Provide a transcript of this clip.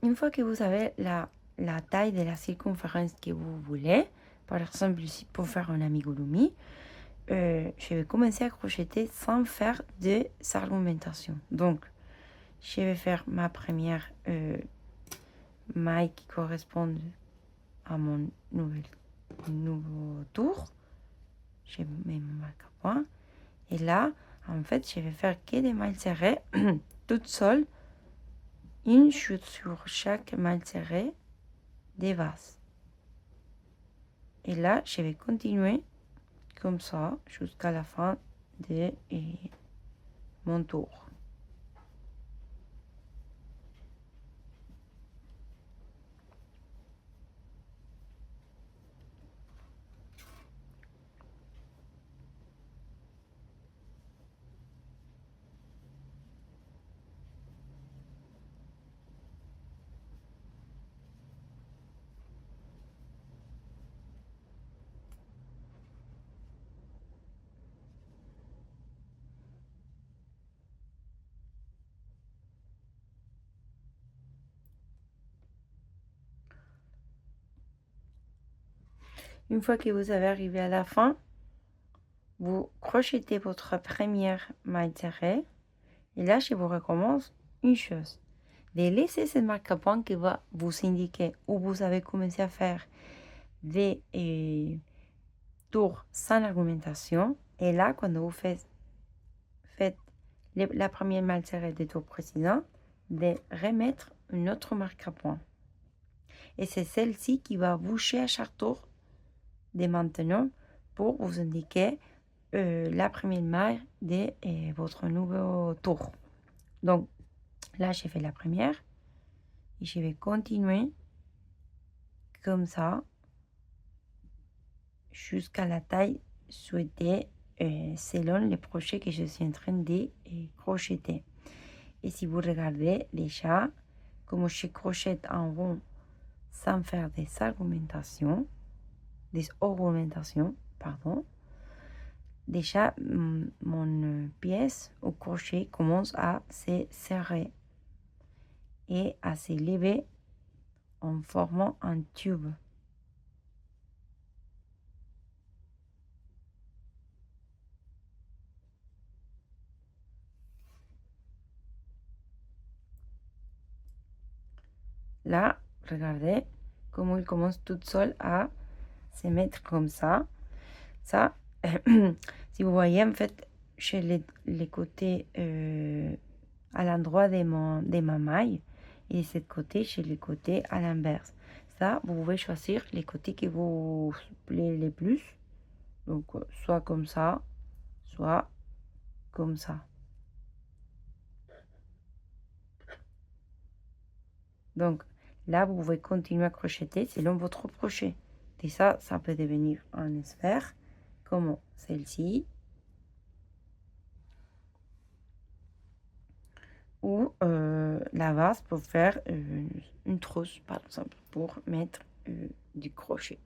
une fois que vous avez la taille de la circonférence que vous voulez, par exemple ici pour faire un amigurumi, je vais commencer à crocheter sans faire de argumentation. Donc, je vais faire ma première maille qui correspond à mon nouveau tour. Je mets mon marque à point. Et là, en fait, je vais faire que des mailles serrées, toute seule, une chute sur chaque maille serrée des vases. Et là, je vais continuer comme ça jusqu'à la fin de mon tour. Une fois que vous avez arrivé à la fin, vous crochetez votre première maille serrée. Et là, je vous recommande une chose. De laisser cette marque à point qui va vous indiquer où vous avez commencé à faire des tours sans argumentation. Et là, quand vous faites la première maille serrée des tours précédents, de remettre une autre marque à point. Et c'est celle-ci qui va boucher à chaque tour de maintenant pour vous indiquer la première maille de votre nouveau tour. Donc là, j'ai fait la première et je vais continuer comme ça jusqu'à la taille souhaitée selon les crochets que je suis en train de crocheter. Et si vous regardez déjà, comme je crochète en rond sans faire des augmentations, pardon, déjà mon pièce au crochet commence à se serrer et à s'élever en formant un tube. Là, regardez comment il commence toute seule à se mettre comme ça. Ça, si vous voyez, en fait, chez les côtés, à l'endroit de ma maille, et de ce côté, chez les côtés à l'inverse. Ça, vous pouvez choisir les côtés qui vous plaît le plus. Donc, soit comme ça, soit comme ça. Donc, là, vous pouvez continuer à crocheter selon votre crochet. Et ça peut devenir une sphère comme celle-ci. Ou la vase pour faire une trousse, par exemple, pour mettre du crochet.